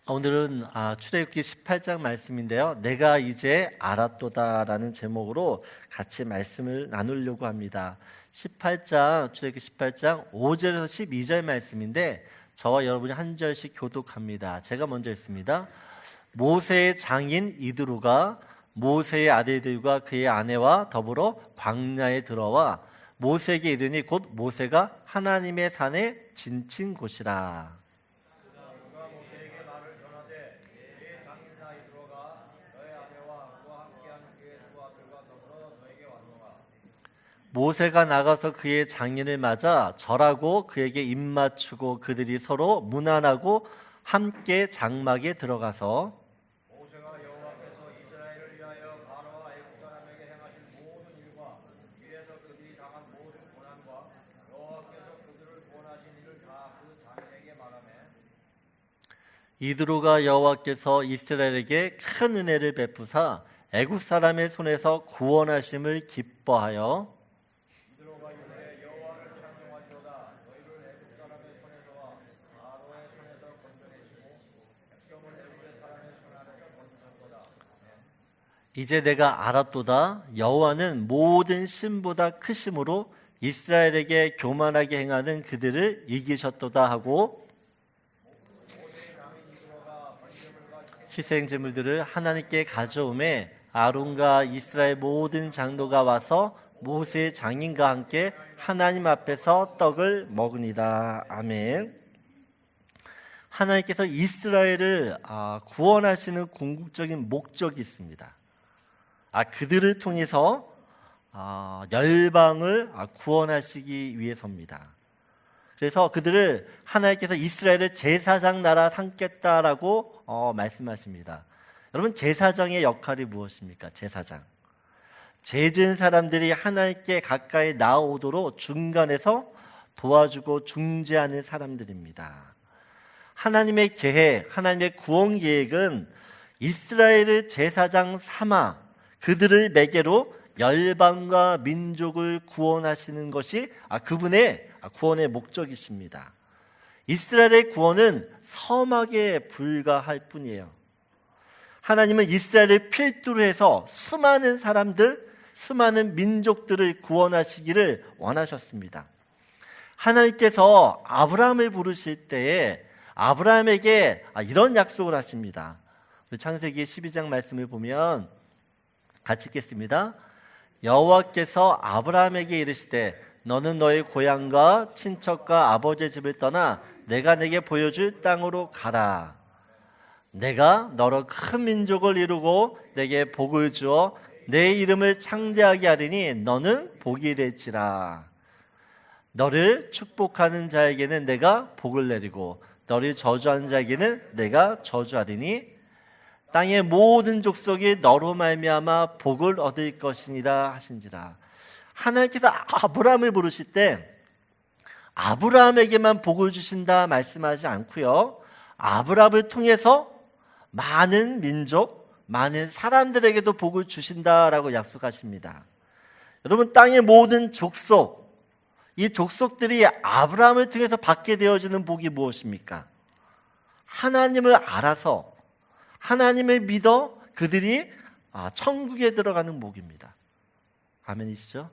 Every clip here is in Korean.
오늘은 출애굽기 18장 말씀인데요. 내가 이제 알았도다라는 제목으로 같이 말씀을 나누려고 합니다. 출애굽기 18장 5절에서 12절 말씀인데 저와 여러분이 한 절씩 교독합니다. 제가 먼저 읽습니다. 모세의 장인 이드로가 모세의 아들들과 그의 아내와 더불어 광야에 들어와 모세에게 이르니 곧 모세가 하나님의 산에 진친 곳이라. 모세가 나가서 그의 장인을 맞아 절하고 그에게 입맞추고 그들이 서로 문안하고 함께 장막에 들어가서 모세가 여호와께서 이스라엘을 위하여 바로와 애굽 사람에게 행하신 모든 일과 위에서 그들이 당한 모든 고난과 여호와께서 그들을 구원하신 일을 다 그 장인에게 말하매 이드로가 여호와께서 이스라엘에게 큰 은혜를 베푸사 애굽 사람의 손에서 구원하심을 기뻐하여 여호와를 찬송하시로다. 너희를 애굽 사람의 손에서와 바로의 손에서 건져내시고 백성을 애굽의 사람의 손 안에서 건져내셨도다. 이제 내가 알았도다. 여호와는 모든 신보다 크심으로 이스라엘에게 교만하게 행하는 그들을 이기셨도다 하고 희생제물들을 하나님께 가져오매 아론과 이스라엘 모든 장로가 와서 모세의 장인과 함께 하나님 앞에서 떡을 먹으니라. 아멘. 하나님께서 이스라엘을 구원하시는 궁극적인 목적이 있습니다. 그들을 통해서 열방을 구원하시기 위해서입니다. 그래서 그들을 하나님께서 이스라엘을 제사장 나라 삼겠다라고 말씀하십니다. 여러분, 제사장의 역할이 무엇입니까? 제사장. 죄 지은 사람들이 하나님께 가까이 나오도록 중간에서 도와주고 중재하는 사람들입니다. 하나님의 계획, 하나님의 구원 계획은 이스라엘을 제사장 삼아 그들을 매개로 열방과 민족을 구원하시는 것이 그분의 구원의 목적이십니다. 이스라엘의 구원은 서막에 불과할 뿐이에요. 하나님은 이스라엘을 필두로 해서 수많은 사람들, 수많은 민족들을 구원하시기를 원하셨습니다. 하나님께서 아브라함을 부르실 때에 아브라함에게 이런 약속을 하십니다. 창세기 12장 말씀을 보면 같이 읽겠습니다. 여호와께서 아브라함에게 이르시되 너는 너의 고향과 친척과 아버지의 집을 떠나 내가 내게 보여줄 땅으로 가라. 내가 너로 큰 민족을 이루고 내게 복을 주어 내 이름을 창대하게 하리니 너는 복이 될지라. 너를 축복하는 자에게는 내가 복을 내리고 너를 저주하는 자에게는 내가 저주하리니 땅의 모든 족속이 너로 말미암아 복을 얻을 것이니라 하신지라. 하나님께서 아브라함을 부르실 때 아브라함에게만 복을 주신다 말씀하지 않고요, 아브라함을 통해서 많은 민족, 많은 사람들에게도 복을 주신다라고 약속하십니다. 여러분, 땅의 모든 족속, 이 족속들이 아브라함을 통해서 받게 되어지는 복이 무엇입니까? 하나님을 알아서 하나님을 믿어 그들이 천국에 들어가는 복입니다. 아멘이시죠?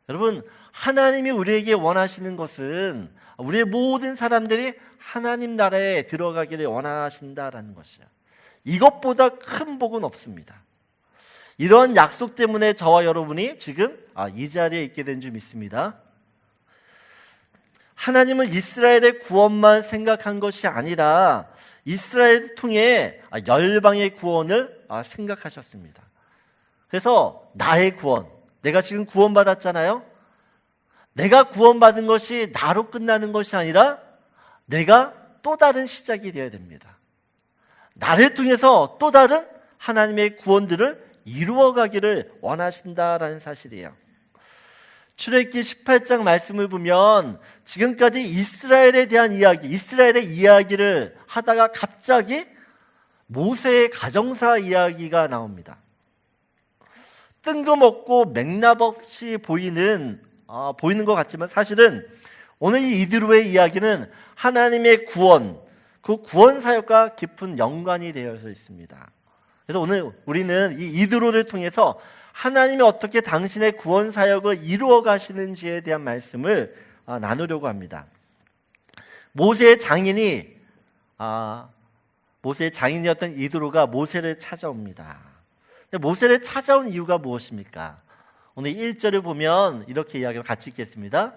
여러분, 하나님이 우리에게 원하시는 것은 우리의 모든 사람들이 하나님 나라에 들어가기를 원하신다라는 것이야. 이것보다 큰 복은 없습니다. 이런 약속 때문에 저와 여러분이 지금 이 자리에 있게 된 줄 믿습니다. 하나님은 이스라엘의 구원만 생각한 것이 아니라 이스라엘을 통해 열방의 구원을 생각하셨습니다. 그래서 나의 구원, 내가 지금 구원받았잖아요. 내가 구원받은 것이 나로 끝나는 것이 아니라 내가 또 다른 시작이 되어야 됩니다. 나를 통해서 또 다른 하나님의 구원들을 이루어가기를 원하신다라는 사실이에요. 출애굽기 18장 말씀을 보면 지금까지 이스라엘에 대한 이야기, 이스라엘의 이야기를 하다가 갑자기 모세의 가정사 이야기가 나옵니다. 뜬금없고 맥락 없이 보이는 것 같지만 사실은 오늘 이 이드로의 이야기는 하나님의 구원, 그 구원 사역과 깊은 연관이 되어져 있습니다. 그래서 오늘 우리는 이 이드로를 통해서 하나님이 어떻게 당신의 구원 사역을 이루어 가시는지에 대한 말씀을 나누려고 합니다. 모세의 장인이었던 이드로가 모세를 찾아옵니다. 모세를 찾아온 이유가 무엇입니까? 오늘 1절을 보면 이렇게 이야기를 같이 읽겠습니다.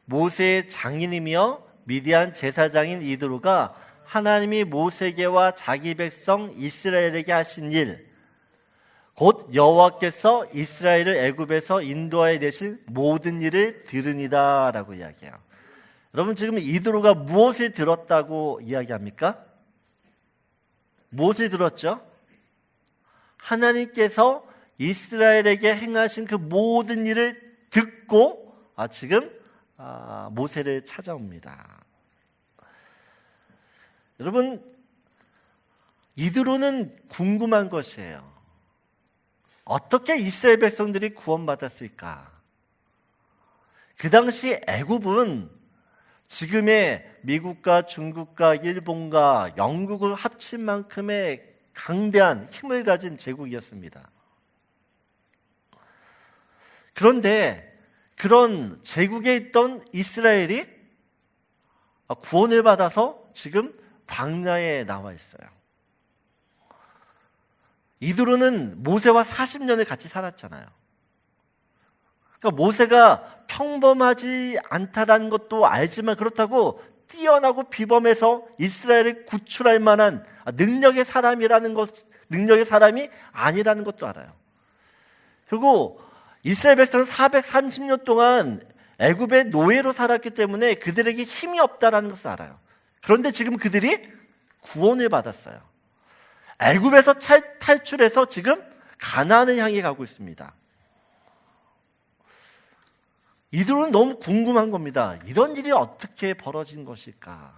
모세의 장인이며 미디안 제사장인 이드로가 하나님이 모세에게와 자기 백성 이스라엘에게 하신 일, 곧 여호와께서 이스라엘을 애굽에서 인도하여 내신 모든 일을 들으니라 라고 이야기해요. 여러분, 지금 이드로가 무엇을 들었다고 이야기합니까? 무엇을 들었죠? 하나님께서 이스라엘에게 행하신 그 모든 일을 듣고 지금 모세를 찾아옵니다. 여러분, 이드로는 궁금한 것이에요. 어떻게 이스라엘 백성들이 구원받았을까? 그 당시 애굽은 지금의 미국과 중국과 일본과 영국을 합친 만큼의 강대한 힘을 가진 제국이었습니다. 그런데 그런 제국에 있던 이스라엘이 구원을 받아서 지금 광야에 나와 있어요. 이드로는 모세와 40년을 같이 살았잖아요. 그러니까 모세가 평범하지 않다라는 것도 알지만 그렇다고 뛰어나고 비범해서 이스라엘을 구출할 만한 능력의 사람이 아니라는 것도 알아요. 그리고 이스라엘 백성은 430년 동안 애굽의 노예로 살았기 때문에 그들에게 힘이 없다라는 것을 알아요. 그런데 지금 그들이 구원을 받았어요. 애굽에서 탈출해서 지금 가나안을 향해 가고 있습니다. 이들은 너무 궁금한 겁니다. 이런 일이 어떻게 벌어진 것일까?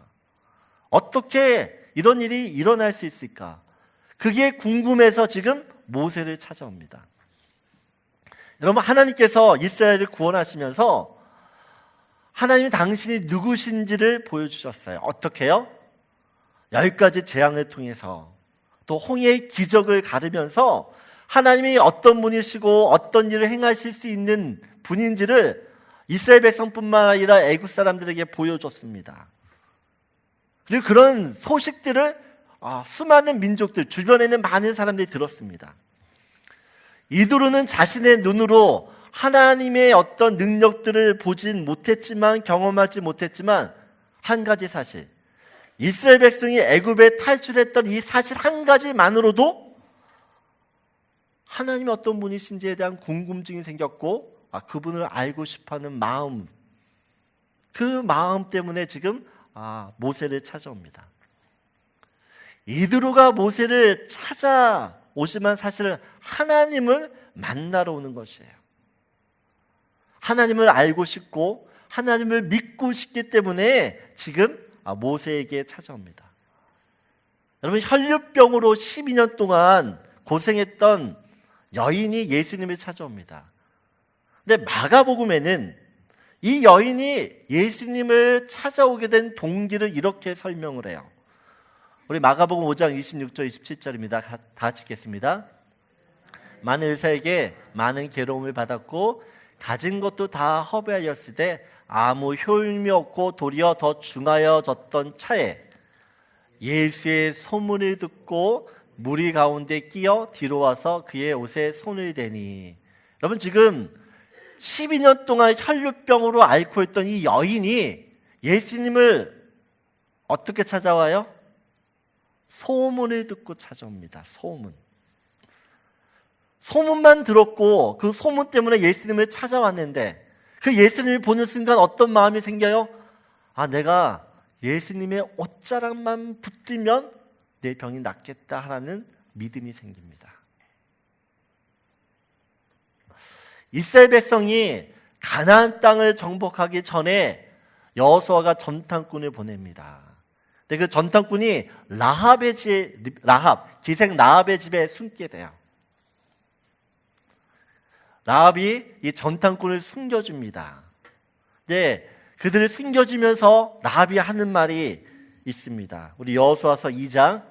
어떻게 이런 일이 일어날 수 있을까? 그게 궁금해서 지금 모세를 찾아옵니다. 여러분, 하나님께서 이스라엘을 구원하시면서 하나님이 당신이 누구신지를 보여주셨어요. 어떻게요? 10가지 재앙을 통해서 또 홍해의 기적을 가르면서 하나님이 어떤 분이시고 어떤 일을 행하실 수 있는 분인지를 이스라엘 백성뿐만 아니라 애굽 사람들에게 보여줬습니다. 그리고 그런 소식들을 수많은 민족들, 주변에 있는 많은 사람들이 들었습니다. 이드로는 자신의 눈으로 하나님의 어떤 능력들을 보진 못했지만, 경험하지 못했지만, 한 가지 사실, 이스라엘 백성이 애굽에 탈출했던 이 사실 한 가지만으로도 하나님이 어떤 분이신지에 대한 궁금증이 생겼고, 그분을 알고 싶어하는 마음, 그 마음 때문에 지금 모세를 찾아옵니다. 이드로가 모세를 찾아오지만 사실은 하나님을 만나러 오는 것이에요. 하나님을 알고 싶고 하나님을 믿고 싶기 때문에 지금 모세에게 찾아옵니다. 여러분, 혈류병으로 12년 동안 고생했던 여인이 예수님을 찾아옵니다. 근데 마가복음에는 이 여인이 예수님을 찾아오게 된 동기를 이렇게 설명을 해요. 우리 마가복음 5장 26절 27절입니다. 다 같이 읽겠습니다. 많은 의사에게 많은 괴로움을 받았고 가진 것도 다 허비하였을 때 아무 효임이 없고 도리어 더 중하여졌던 차에 예수의 소문을 듣고 무리 가운데 끼어 뒤로 와서 그의 옷에 손을 대니. 여러분, 지금 12년 동안 혈류병으로 앓고 있던 이 여인이 예수님을 어떻게 찾아와요? 소문을 듣고 찾아옵니다. 소문만 들었고 그 소문 때문에 예수님을 찾아왔는데 그 예수님을 보는 순간 어떤 마음이 생겨요? 내가 예수님의 옷자락만 붙들면 내 병이 낫겠다 하는 믿음이 생깁니다. 이스라엘 백성이 가나안 땅을 정복하기 전에 여호수아가 전탄꾼을 보냅니다. 근데 그 전탄꾼이 기생 라합의 집에 숨게 돼요. 라합이 이 전탄꾼을 숨겨줍니다. 근데 그들을 숨겨주면서 라합이 하는 말이 있습니다. 우리 여호수아서 2장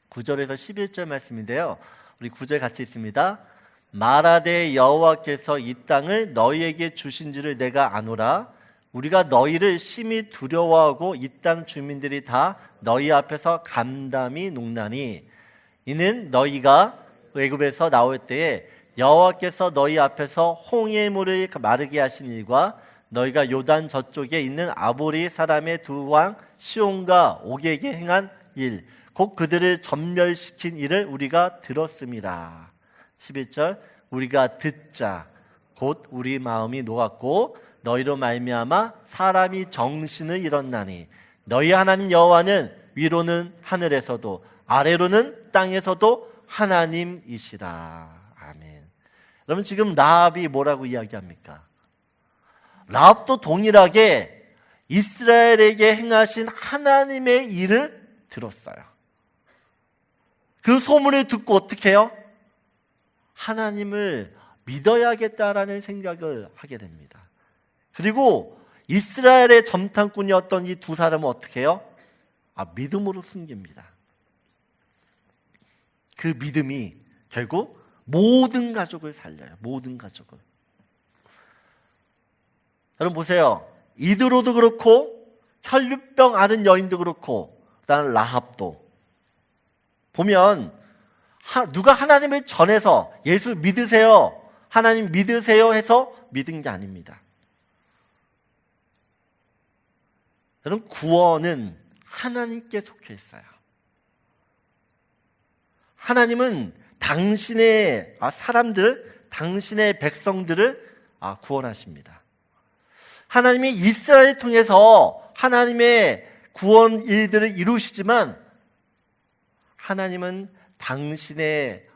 9절에서 11절 말씀인데요. 우리 9절 같이 있습니다. 말하되 여호와께서 이 땅을 너희에게 주신 줄을 내가 아노라. 우리가 너희를 심히 두려워하고 이 땅 주민들이 다 너희 앞에서 감담이 녹나니 이는 너희가 애굽에서 나올 때에 여호와께서 너희 앞에서 홍해 물을 마르게 하신 일과 너희가 요단 저쪽에 있는 아모리 사람의 두 왕 시온과 옥에게 행한 일, 곧 그들을 전멸시킨 일을 우리가 들었음이라. 11절 우리가 듣자 곧 우리 마음이 녹았고 너희로 말미암아 사람이 정신을 잃었나니 너희 하나님 여호와는 위로는 하늘에서도 아래로는 땅에서도 하나님이시라. 아멘. 여러분 지금 라합이 뭐라고 이야기합니까? 라합도 동일하게 이스라엘에게 행하신 하나님의 일을 들었어요. 그 소문을 듣고 어떻게 해요? 하나님을 믿어야겠다라는 생각을 하게 됩니다. 그리고 이스라엘의 점탕꾼이었던 이 두 사람은 어떻게 해요? 믿음으로 숨깁니다. 그 믿음이 결국 모든 가족을 살려요. 모든 가족을. 여러분 보세요. 이드로도 그렇고 혈류병 앓은 여인도 그렇고 그다음 라합도 보면 누가 하나님을 전해서 예수 믿으세요, 하나님 믿으세요 해서 믿은 게 아닙니다. 여러분 구원은 하나님께 속해 있어요. 하나님은 당신의 사람들, 당신의 백성들을 구원하십니다. 하나님이 이스라엘을 통해서 하나님의 구원 일들을 이루시지만 하나님은 당신의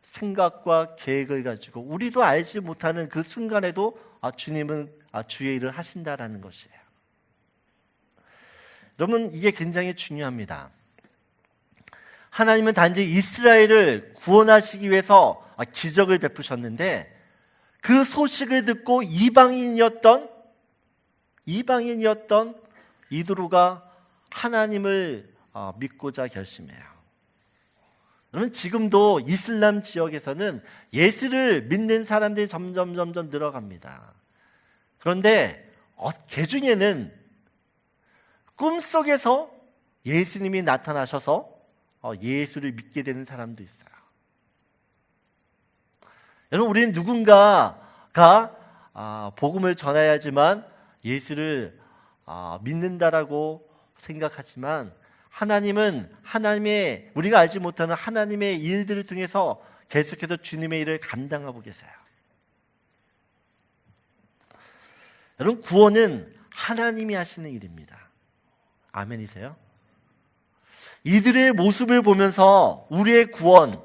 생각과 계획을 가지고 우리도 알지 못하는 그 순간에도 주님은 주의 일을 하신다라는 것이에요. 여러분 이게 굉장히 중요합니다. 하나님은 단지 이스라엘을 구원하시기 위해서 기적을 베푸셨는데 그 소식을 듣고 이방인이었던 이드로가 하나님을 믿고자 결심해요. 여러분 지금도 이슬람 지역에서는 예수를 믿는 사람들이 점점 늘어갑니다. 그런데 그 중에는 꿈속에서 예수님이 나타나셔서 예수를 믿게 되는 사람도 있어요. 여러분 우리는 누군가가 복음을 전해야지만 예수를 믿는다라고 생각하지만 하나님은 우리가 알지 못하는 하나님의 일들을 통해서 계속해서 주님의 일을 감당하고 계세요. 여러분 구원은 하나님이 하시는 일입니다. 아멘이세요? 이들의 모습을 보면서 우리의 구원,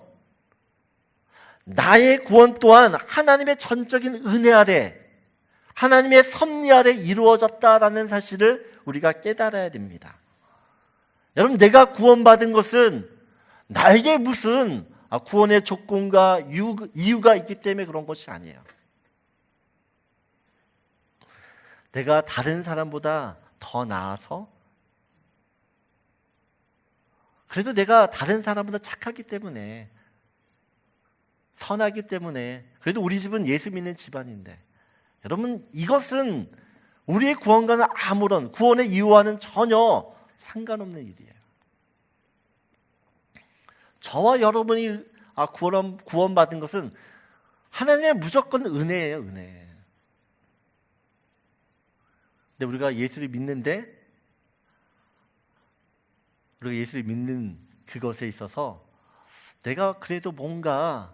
나의 구원 또한 하나님의 전적인 은혜 아래, 하나님의 섭리 아래 이루어졌다라는 사실을 우리가 깨달아야 됩니다. 여러분 내가 구원받은 것은 나에게 무슨 구원의 조건과 이유가 있기 때문에 그런 것이 아니에요. 내가 다른 사람보다 더 나아서 그래도 내가 다른 사람보다 착하기 때문에 선하기 때문에 그래도 우리 집은 예수 믿는 집안인데 여러분 이것은 우리의 구원과는 아무런 구원의 이유와는 전혀 상관없는 일이에요. 저와 여러분이 구원받은 것은 하나님의 무조건 은혜예요. 은혜. 근데 우리가 예수를 믿는데 우리가 예수를 믿는 그것에 있어서 내가 그래도 뭔가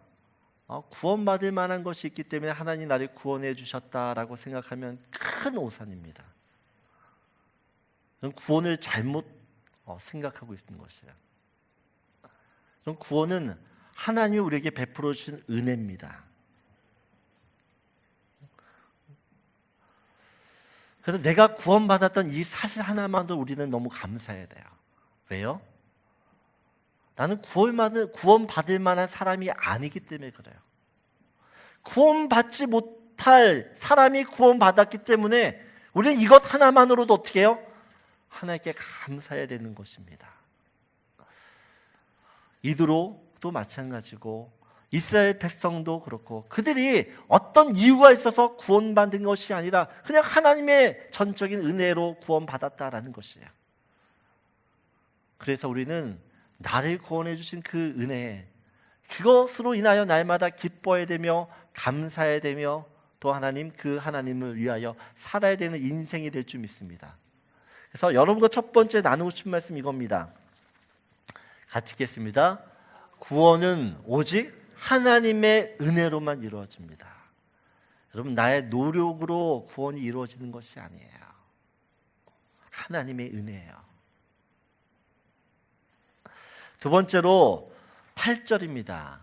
구원받을 만한 것이 있기 때문에 하나님 나를 구원해 주셨다라고 생각하면 큰 오산입니다. 구원을 잘못 생각하고 있는 것이에요. 구원은 하나님이 우리에게 베풀어 주신 은혜입니다. 그래서 내가 구원받았던 이 사실 하나만도 우리는 너무 감사해야 돼요. 왜요? 나는 구원받을 만한 사람이 아니기 때문에 그래요. 구원받지 못할 사람이 구원받았기 때문에 우리는 이것 하나만으로도 어떻게 해요? 하나님께 감사해야 되는 것입니다. 이드로도 마찬가지고 이스라엘 백성도 그렇고 그들이 어떤 이유가 있어서 구원받은 것이 아니라 그냥 하나님의 전적인 은혜로 구원받았다라는 것이에요. 그래서 우리는 나를 구원해 주신 그 은혜, 그것으로 인하여 날마다 기뻐해야 되며 감사해야 되며 또 그 하나님을 위하여 살아야 되는 인생이 될 줄 믿습니다. 그래서 여러분과 첫 번째 나누고 싶은 말씀 이겁니다. 같이 읽겠습니다. 구원은 오직 하나님의 은혜로만 이루어집니다. 여러분, 나의 노력으로 구원이 이루어지는 것이 아니에요. 하나님의 은혜예요. 두 번째로 8절입니다.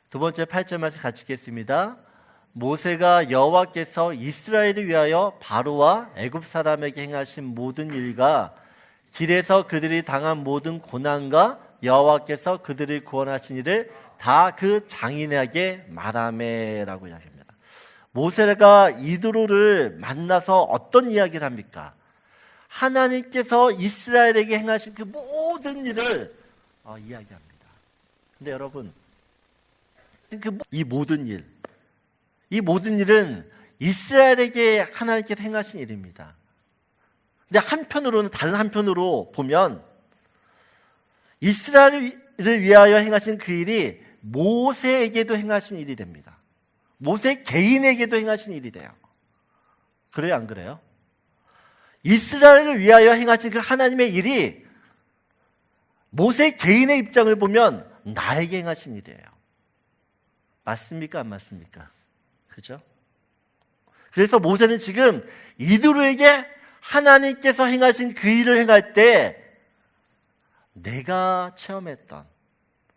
두 번째 8절 말씀 같이 읽겠습니다. 모세가 여호와께서 이스라엘을 위하여 바로와 애굽 사람에게 행하신 모든 일과 길에서 그들이 당한 모든 고난과 여호와께서 그들을 구원하신 일을 다 그 장인에게 말하매라고 이야기합니다. 모세가 이드로를 만나서 어떤 이야기를 합니까? 하나님께서 이스라엘에게 행하신 그 모든 일을 이야기합니다. 근데 여러분, 이 모든 일은 이스라엘에게 하나님께서 행하신 일입니다. 근데 다른 한편으로 보면 이스라엘을 위하여 행하신 그 일이 모세에게도 행하신 일이 됩니다. 모세 개인에게도 행하신 일이 돼요. 그래요, 안 그래요? 이스라엘을 위하여 행하신 그 하나님의 일이 모세 개인의 입장을 보면 나에게 행하신 일이에요. 맞습니까? 안 맞습니까? 그죠? 그래서 모세는 지금 이드로에게 하나님께서 행하신 그 일을 행할 때 내가 체험했던,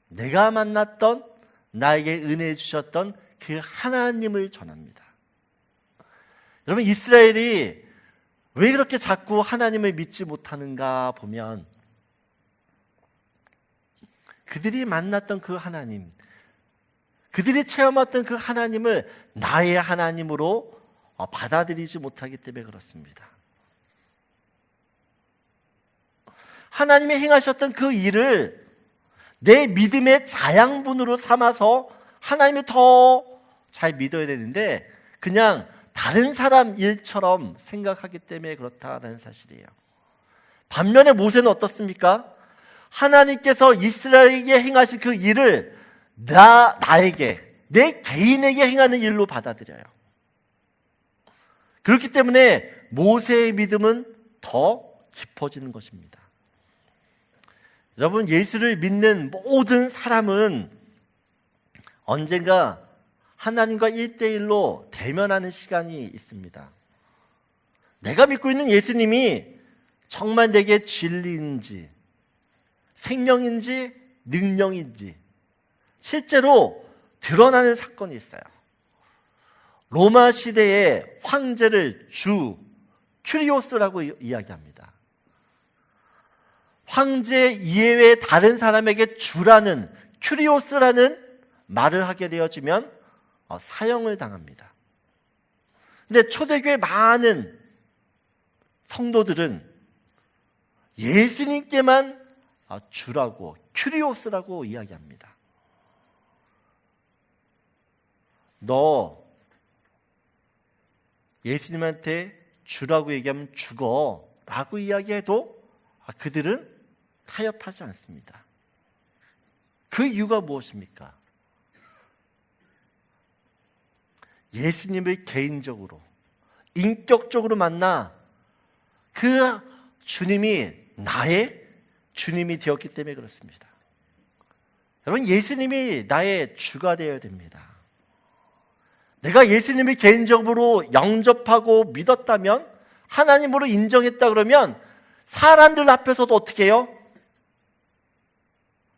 내가 만났던, 나에게 은혜 주셨던 그 하나님을 전합니다. 여러분, 이스라엘이 왜 그렇게 자꾸 하나님을 믿지 못하는가 보면 그들이 만났던 그 하나님, 그들이 체험했던 그 하나님을 나의 하나님으로 받아들이지 못하기 때문에 그렇습니다. 하나님이 행하셨던 그 일을 내 믿음의 자양분으로 삼아서 하나님이 더 잘 믿어야 되는데 그냥 다른 사람 일처럼 생각하기 때문에 그렇다는 사실이에요. 반면에 모세는 어떻습니까? 하나님께서 이스라엘에게 행하신 그 일을 나에게, 내 개인에게 행하는 일로 받아들여요. 그렇기 때문에 모세의 믿음은 더 깊어지는 것입니다. 여러분, 예수를 믿는 모든 사람은 언젠가 하나님과 1대1로 대면하는 시간이 있습니다. 내가 믿고 있는 예수님이 정말 내게 진리인지, 생명인지, 능력인지 실제로 드러나는 사건이 있어요. 로마 시대의 황제를 큐리오스라고 이야기합니다. 황제 이외의 다른 사람에게 주라는 큐리오스라는 말을 하게 되어지면 사형을 당합니다. 근데 초대교회 많은 성도들은 예수님께만 주라고, 큐리오스라고 이야기합니다. 너 예수님한테 주라고 얘기하면 죽어 라고 이야기해도 그들은 타협하지 않습니다. 그 이유가 무엇입니까? 예수님을 개인적으로, 인격적으로 만나 그 주님이 나의 주님이 되었기 때문에 그렇습니다. 여러분, 예수님이 나의 주가 되어야 됩니다. 내가 예수님을 개인적으로 영접하고 믿었다면, 하나님으로 인정했다 그러면 사람들 앞에서도 어떻게 해요?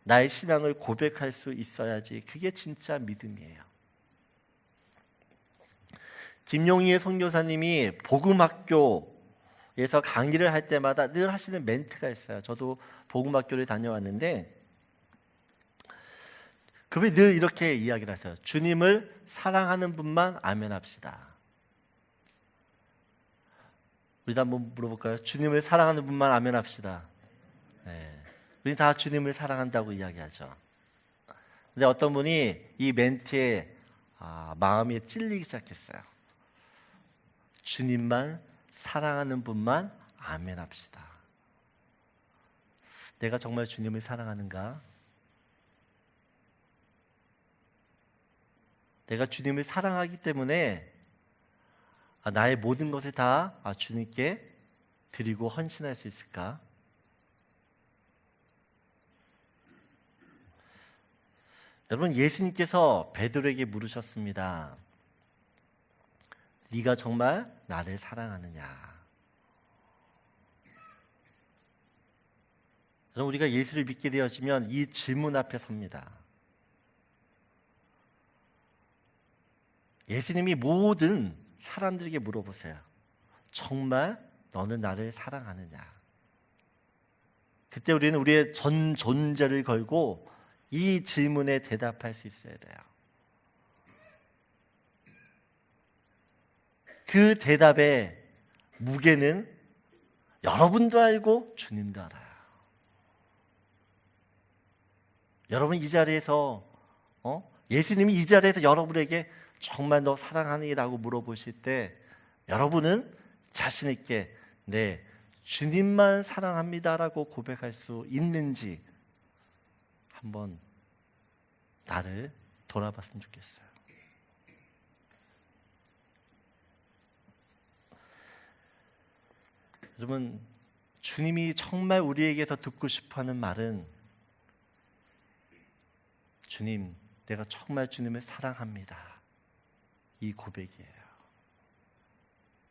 나의 신앙을 고백할 수 있어야지. 그게 진짜 믿음이에요. 김용희의 선교사님이 복음학교에서 강의를 할 때마다 늘 하시는 멘트가 있어요. 저도 복음학교를 다녀왔는데 그분이 늘 이렇게 이야기를 하세요. 주님을 사랑하는 분만 아멘합시다. 우리도 한번 물어볼까요? 주님을 사랑하는 분만 아멘 합시다. 네. 우리 다 주님을 사랑한다고 이야기하죠. 근데 어떤 분이 이 멘트에 마음이 찔리기 시작했어요. 주님만 사랑하는 분만 아멘 합시다. 내가 정말 주님을 사랑하는가? 내가 주님을 사랑하기 때문에 나의 모든 것을 다 주님께 드리고 헌신할 수 있을까? 여러분, 예수님께서 베드로에게 물으셨습니다. 네가 정말 나를 사랑하느냐? 여러분, 우리가 예수를 믿게 되어지면 이 질문 앞에 섭니다. 예수님이 모든 사람들에게 물어보세요. 정말 너는 나를 사랑하느냐? 그때 우리는 우리의 전 존재를 걸고 이 질문에 대답할 수 있어야 돼요. 그 대답의 무게는 여러분도 알고 주님도 알아요. 여러분, 이 자리에서 예수님이 이 자리에서 여러분에게 정말 너 사랑하니?라고 물어보실 때 여러분은 자신 있게 네, 주님만 사랑합니다라고 고백할 수 있는지 한번 나를 돌아봤으면 좋겠어요. 여러분, 주님이 정말 우리에게서 듣고 싶어하는 말은 주님, 내가 정말 주님을 사랑합니다. 이 고백이에요.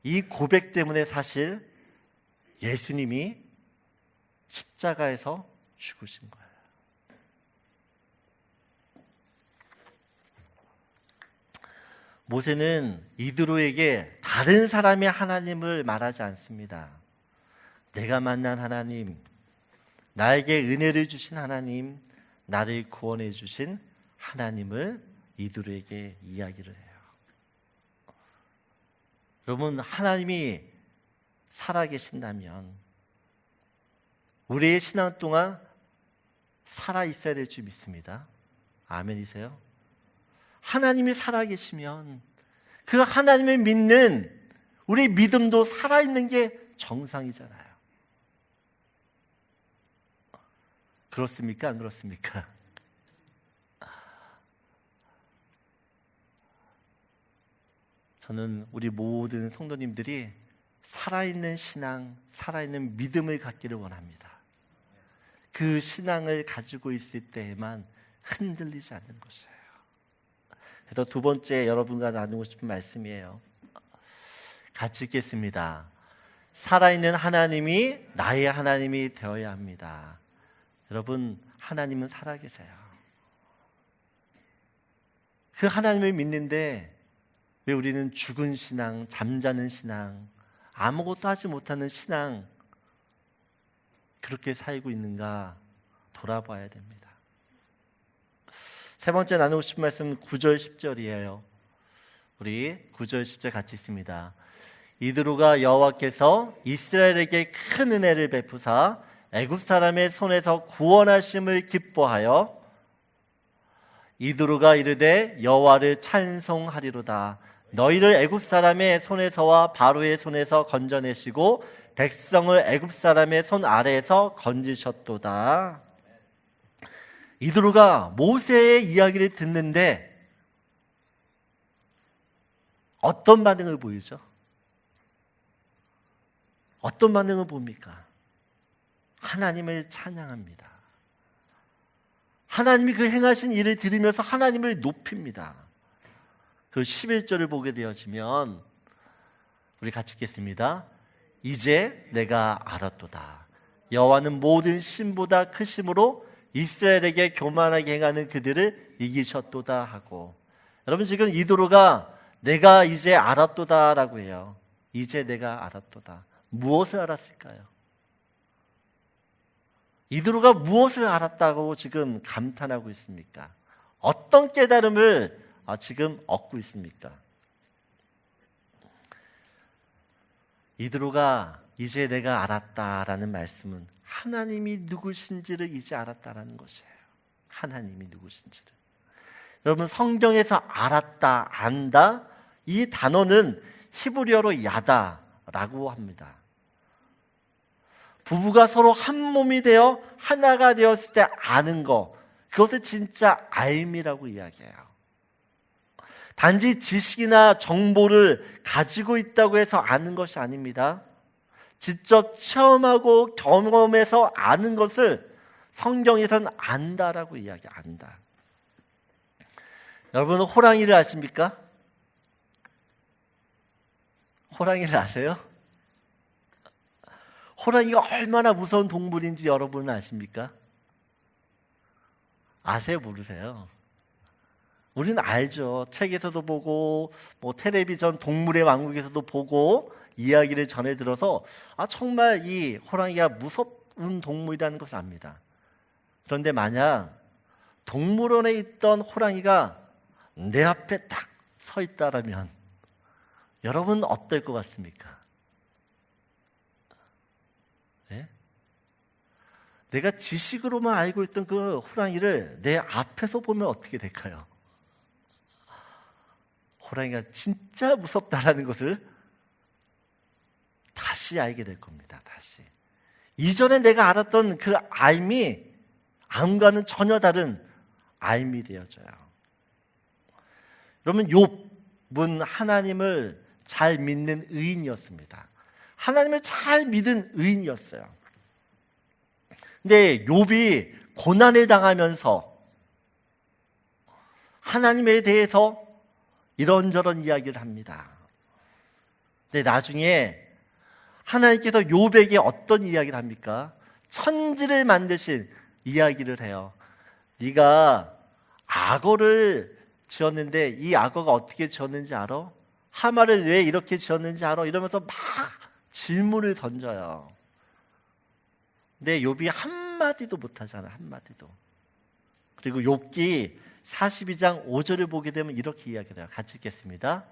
이 고백 때문에 사실 예수님이 십자가에서 죽으신 거예요. 모세는 이드로에게 다른 사람의 하나님을 말하지 않습니다. 내가 만난 하나님, 나에게 은혜를 주신 하나님, 나를 구원해 주신 하나님을 이드로에게 이야기를 해요. 여러분, 하나님이 살아계신다면 우리의 신앙 동안 살아있어야 될 줄 믿습니다. 아멘이세요? 하나님이 살아계시면 그 하나님을 믿는 우리 믿음도 살아있는 게 정상이잖아요. 그렇습니까? 안 그렇습니까? 저는 우리 모든 성도님들이 살아있는 신앙, 살아있는 믿음을 갖기를 원합니다. 그 신앙을 가지고 있을 때에만 흔들리지 않는 것이에요. 그래서 두 번째 여러분과 나누고 싶은 말씀이에요. 같이 읽겠습니다. 살아있는 하나님이 나의 하나님이 되어야 합니다. 여러분, 하나님은 살아계세요. 그 하나님을 믿는데 왜 우리는 죽은 신앙, 잠자는 신앙, 아무것도 하지 못하는 신앙 그렇게 살고 있는가 돌아봐야 됩니다. 세 번째 나누고 싶은 말씀은 9절 10절이에요. 우리 9절 10절 같이 있습니다. 이드로가 여호와께서 이스라엘에게 큰 은혜를 베푸사 애굽 사람의 손에서 구원하심을 기뻐하여 이드로가 이르되 여호와를 찬송하리로다. 너희를 애굽 사람의 손에서와 바로의 손에서 건져내시고 백성을 애굽 사람의 손 아래에서 건지셨도다. 이드로가 모세의 이야기를 듣는데 어떤 반응을 보이죠? 어떤 반응을 봅니까? 하나님을 찬양합니다. 하나님이 그 행하신 일을 들으면서 하나님을 높입니다. 그 11절을 보게 되어지면 우리 같이 읽겠습니다. 이제 내가 알았도다. 여호와는 모든 신보다 크심으로 이스라엘에게 교만하게 행하는 그들을 이기셨도다 하고, 여러분 지금 이도로가 내가 이제 알았도다라고 해요. 이제 내가 알았도다. 무엇을 알았을까요? 이도로가 무엇을 알았다고 지금 감탄하고 있습니까? 어떤 깨달음을 지금 얻고 있습니까? 이드로가 이제 내가 알았다라는 말씀은 하나님이 누구신지를 이제 알았다라는 것이에요. 하나님이 누구신지를. 여러분, 성경에서 알았다, 안다, 이 단어는 히브리어로 야다라고 합니다. 부부가 서로 한 몸이 되어 하나가 되었을 때 아는 거, 그것을 진짜 알미라고 이야기해요. 단지 지식이나 정보를 가지고 있다고 해서 아는 것이 아닙니다. 직접 체험하고 경험해서 아는 것을 성경에서는 안다라고 이야기해요. 안다. 여러분은 호랑이를 아십니까? 호랑이를 아세요? 호랑이가 얼마나 무서운 동물인지 여러분은 아십니까? 아세요? 모르세요? 우리는 알죠. 책에서도 보고 텔레비전 동물의 왕국에서도 보고 이야기를 전해 들어서 정말 이 호랑이가 무서운 동물이라는 것을 압니다. 그런데 만약 동물원에 있던 호랑이가 내 앞에 딱 서 있다라면 여러분은 어떨 것 같습니까? 네? 내가 지식으로만 알고 있던 그 호랑이를 내 앞에서 보면 어떻게 될까요? 호랑이가 진짜 무섭다라는 것을 다시 알게 될 겁니다. 다시. 이전에 내가 알았던 그 알미, 암과는 전혀 다른 알미 되어져요. 여러분, 욥은 하나님을 잘 믿는 의인이었습니다. 하나님을 잘 믿은 의인이었어요. 근데 욥이 고난을 당하면서 하나님에 대해서 이런저런 이야기를 합니다. 근데 나중에 하나님께서 욥에게 어떤 이야기를 합니까? 천지를 만드신 이야기를 해요. 네가 악어를 지었는데 이 악어가 어떻게 지었는지 알아? 하마를 왜 이렇게 지었는지 알아? 이러면서 막 질문을 던져요. 근데 욥이 한마디도 못하잖아요. 한마디도. 그리고 욥기 42장 5절을 보게 되면 이렇게 이야기를 해요. 같이 읽겠습니다.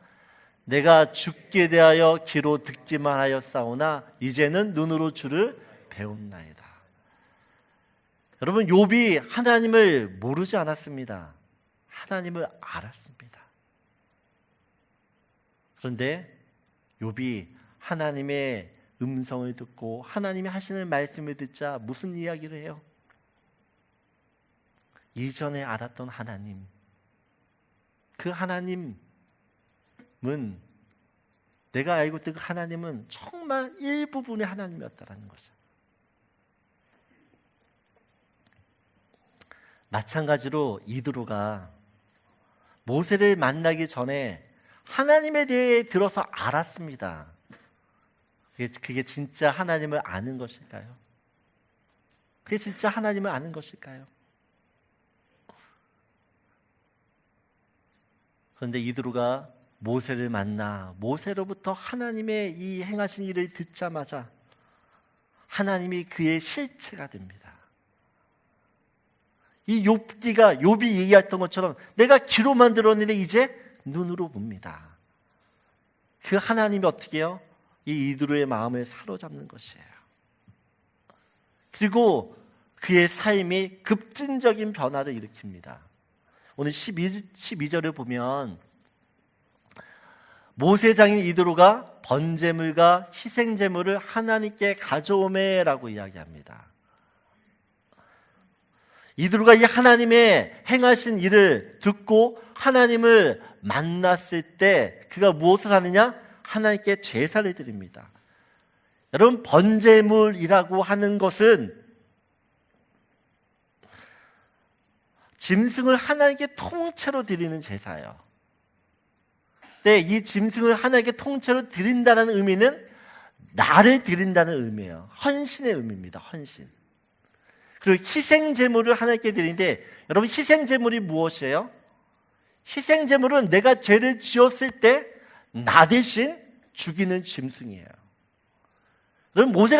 내가 죽게 대하여 귀로 듣기만 하였사오나 이제는 눈으로 주를 배웠나이다. 여러분, 욥이 하나님을 모르지 않았습니다. 하나님을 알았습니다. 그런데 욥이 하나님의 음성을 듣고 하나님이 하시는 말씀을 듣자 무슨 이야기를 해요? 이전에 알았던 하나님, 그 하나님은, 내가 알고 있던 그 하나님은 정말 일부분의 하나님이었다는 거죠. 마찬가지로 이드로가 모세를 만나기 전에 하나님에 대해 들어서 알았습니다. 그게 진짜 하나님을 아는 것일까요? 그게 진짜 하나님을 아는 것일까요? 그런데 이드로가 모세를 만나 모세로부터 하나님의 이 행하신 일을 듣자마자 하나님이 그의 실체가 됩니다. 이 욥이 얘기했던 것처럼 내가 귀로만 들었는데 이제 눈으로 봅니다. 그 하나님이 어떻게 해요? 이 이드로의 마음을 사로잡는 것이에요. 그리고 그의 삶이 급진적인 변화를 일으킵니다. 오늘 12절을 보면 모세장인 이드로가 번제물과 희생제물을 하나님께 가져오매라고 이야기합니다. 이드로가 이 하나님의 행하신 일을 듣고 하나님을 만났을 때 그가 무엇을 하느냐? 하나님께 제사를 드립니다. 여러분, 번제물이라고 하는 것은 짐승을 하나님께 통째로 드리는 제사예요. 근데 이 짐승을 하나님께 통째로 드린다는 의미는 나를 드린다는 의미예요. 헌신의 의미입니다. 헌신. 그리고 희생제물을 하나님께 드리는데, 여러분, 희생제물이 무엇이에요? 희생제물은 내가 죄를 지었을 때 나 대신 죽이는 짐승이에요. 여러분, 모세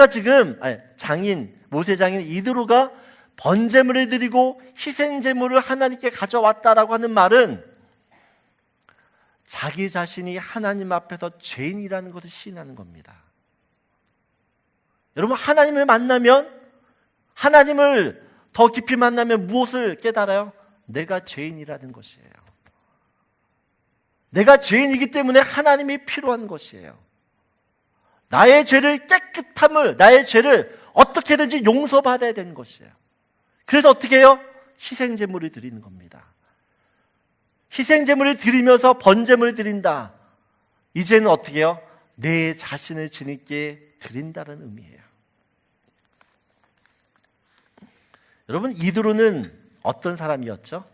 장인 이드로가 번제물을 드리고 희생제물을 하나님께 가져왔다라고 하는 말은 자기 자신이 하나님 앞에서 죄인이라는 것을 시인하는 겁니다. 여러분, 하나님을 만나면, 하나님을 더 깊이 만나면 무엇을 깨달아요? 내가 죄인이라는 것이에요. 내가 죄인이기 때문에 하나님이 필요한 것이에요. 나의 죄를 깨끗함을, 나의 죄를 어떻게든지 용서받아야 되는 것이에요. 그래서 어떻게 해요? 희생제물을 드리는 겁니다. 희생제물을 드리면서 번제물을 드린다. 이제는 어떻게 해요? 내 자신을 주님께 드린다는 의미예요. 여러분, 이드로는 어떤 사람이었죠?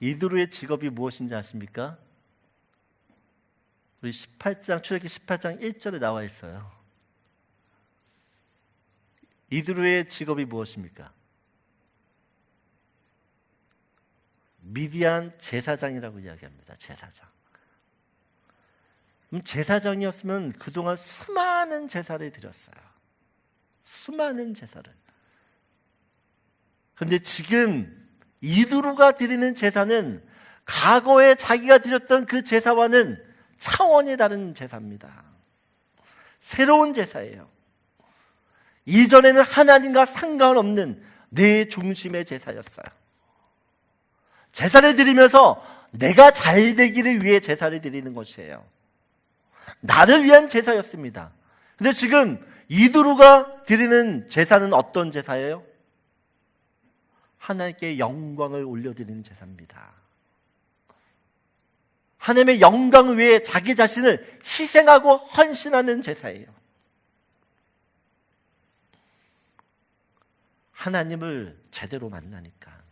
이드로의 직업이 무엇인지 아십니까? 우리 18장, 출애굽기 18장 1절에 나와 있어요. 이드로의 직업이 무엇입니까? 미디안 제사장이라고 이야기합니다. 제사장. 그럼 제사장이었으면 그동안 수많은 제사를 드렸어요. 수많은 제사를. 그런데 지금 이드로가 드리는 제사는 과거에 자기가 드렸던 그 제사와는 차원이 다른 제사입니다. 새로운 제사예요. 이전에는 하나님과 상관없는 내 중심의 제사였어요. 제사를 드리면서 내가 잘 되기를 위해 제사를 드리는 것이에요. 나를 위한 제사였습니다. 근데 지금 이드로가 드리는 제사는 어떤 제사예요? 하나님께 영광을 올려드리는 제사입니다. 하나님의 영광을 위해 자기 자신을 희생하고 헌신하는 제사예요. 하나님을 제대로 만나니까,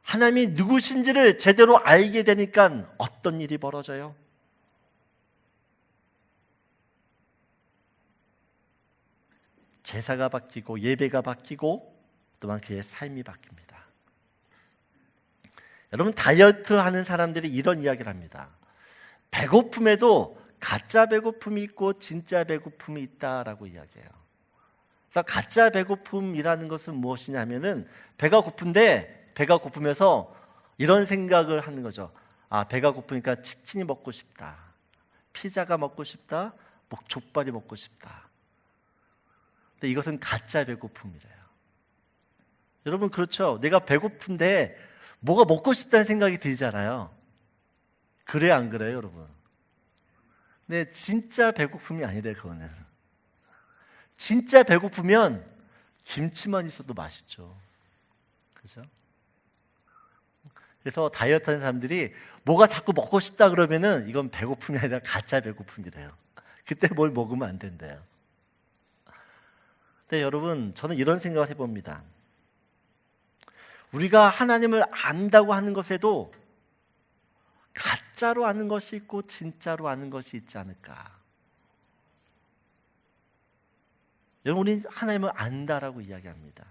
하나님이 누구신지를 제대로 알게 되니까 어떤 일이 벌어져요? 제사가 바뀌고 예배가 바뀌고 또한 그의 삶이 바뀝니다. 여러분, 다이어트 하는 사람들이 이런 이야기를 합니다. 배고픔에도 가짜 배고픔이 있고 진짜 배고픔이 있다라고 이야기해요. 그래서 가짜 배고픔이라는 것은 무엇이냐면은 배가 고픈데, 배가 고프면서 이런 생각을 하는 거죠. 아, 배가 고프니까 치킨이 먹고 싶다, 피자가 먹고 싶다, 족발이 먹고 싶다. 근데 이것은 가짜 배고픔이래요. 여러분, 그렇죠? 내가 배고픈데 뭐가 먹고 싶다는 생각이 들잖아요. 그래요, 안 그래요, 여러분? 근데 진짜 배고픔이 아니래, 그거는. 진짜 배고프면 김치만 있어도 맛있죠. 그죠? 그래서 다이어트 하는 사람들이 뭐가 자꾸 먹고 싶다 그러면은 이건 배고픔이 아니라 가짜 배고픔이래요. 그때 뭘 먹으면 안 된대요. 근데 여러분, 저는 이런 생각을 해봅니다. 우리가 하나님을 안다고 하는 것에도 가짜로 아는 것이 있고 진짜로 아는 것이 있지 않을까. 여러분, 우리는 하나님을 안다라고 이야기합니다.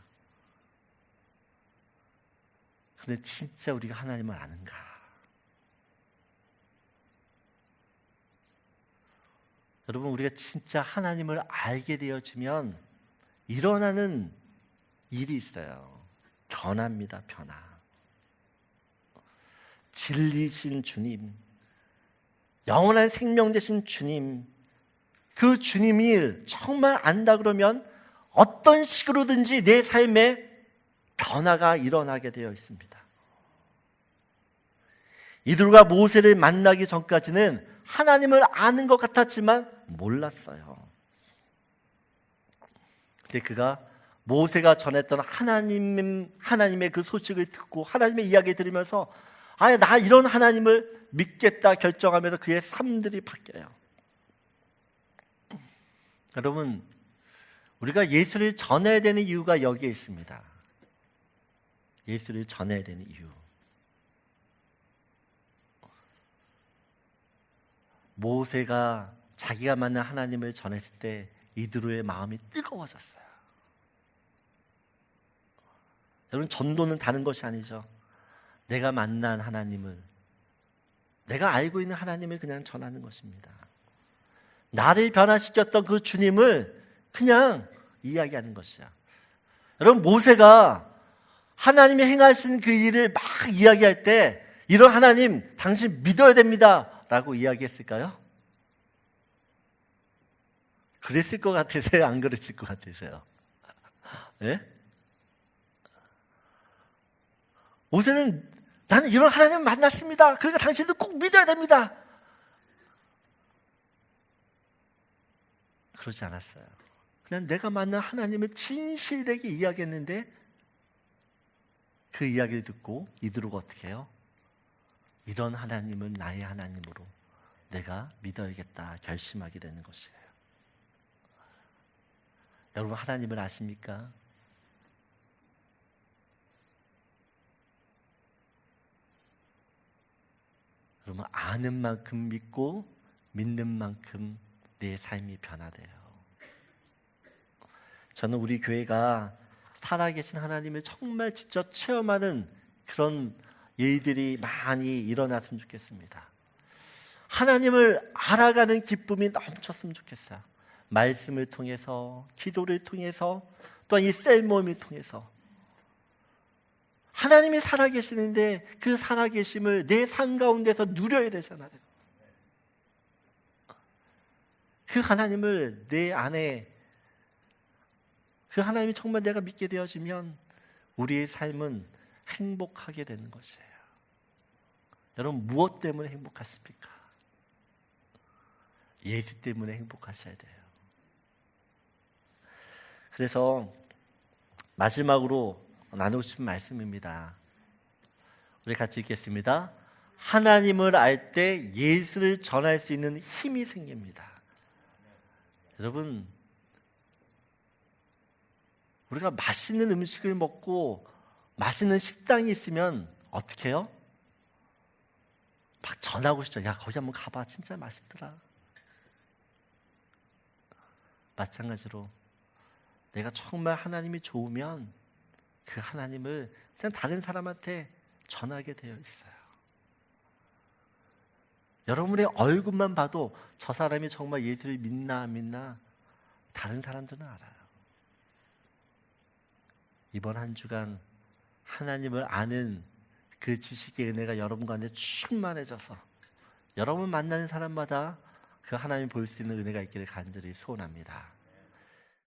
그런데 진짜 우리가 하나님을 아는가? 여러분, 우리가 진짜 하나님을 알게 되어지면 일어나는 일이 있어요. 변화입니다. 변화. 진리신 주님, 영원한 생명 되신 주님, 그 주님이 정말 안다 그러면 어떤 식으로든지 내 삶에 변화가 일어나게 되어 있습니다. 이들과 모세를 만나기 전까지는 하나님을 아는 것 같았지만 몰랐어요. 근데 그가 모세가 전했던 하나님의 그 소식을 듣고 하나님의 이야기 들으면서 아, 나 이런 하나님을 믿겠다 결정하면서 그의 삶들이 바뀌어요. 여러분, 우리가 예수를 전해야 되는 이유가 여기에 있습니다. 예수를 전해야 되는 이유. 모세가 자기가 만난 하나님을 전했을 때 이드로의 마음이 뜨거워졌어요. 여러분, 전도는 다른 것이 아니죠. 내가 만난 하나님을, 내가 알고 있는 하나님을 그냥 전하는 것입니다. 나를 변화시켰던 그 주님을 그냥 이야기하는 것이야. 여러분, 모세가 하나님이 행하신 그 일을 막 이야기할 때 이런 하나님 당신 믿어야 됩니다 라고 이야기했을까요? 그랬을 것 같으세요? 안 그랬을 것 같으세요? 예? 모세는 나는 이런 하나님을 만났습니다. 그러니까 당신도 꼭 믿어야 됩니다. 그러지 않았어요. 그냥 내가 만난 하나님을 진실되게 이야기했는데 그 이야기를 듣고 이들은 어떻게 해요? 이런 하나님은 나의 하나님으로 내가 믿어야겠다 결심하게 되는 것이에요. 여러분 하나님을 아십니까? 여러분 아는 만큼 믿고 믿는 만큼 내 삶이 변화돼요. 저는 우리 교회가 살아계신 하나님을 정말 직접 체험하는 그런 일들이 많이 일어났으면 좋겠습니다. 하나님을 알아가는 기쁨이 넘쳤으면 좋겠어요. 말씀을 통해서, 기도를 통해서, 또한 이 셀모임을 통해서 하나님이 살아계시는데 그 살아계심을 내 삶 가운데서 누려야 되잖아요. 그 하나님을 내 안에, 그 하나님이 정말 내가 믿게 되어지면 우리의 삶은 행복하게 되는 것이에요. 여러분 무엇 때문에 행복하십니까? 예수 때문에 행복하셔야 돼요. 그래서 마지막으로 나누고 싶은 말씀입니다. 우리 같이 읽겠습니다. 하나님을 알 때 예수를 전할 수 있는 힘이 생깁니다. 여러분 우리가 맛있는 음식을 먹고 맛있는 식당이 있으면 어떻게 해요? 막 전하고 싶죠. 야 거기 한번 가봐 진짜 맛있더라. 마찬가지로 내가 정말 하나님이 좋으면 그 하나님을 그냥 다른 사람한테 전하게 되어 있어요. 여러분의 얼굴만 봐도 저 사람이 정말 예수를 믿나 안 믿나 다른 사람들은 알아요. 이번 한 주간 하나님을 아는 그 지식의 은혜가 여러분 가운데 충만해져서 여러분 만나는 사람마다 그 하나님 볼 수 있는 은혜가 있기를 간절히 소원합니다.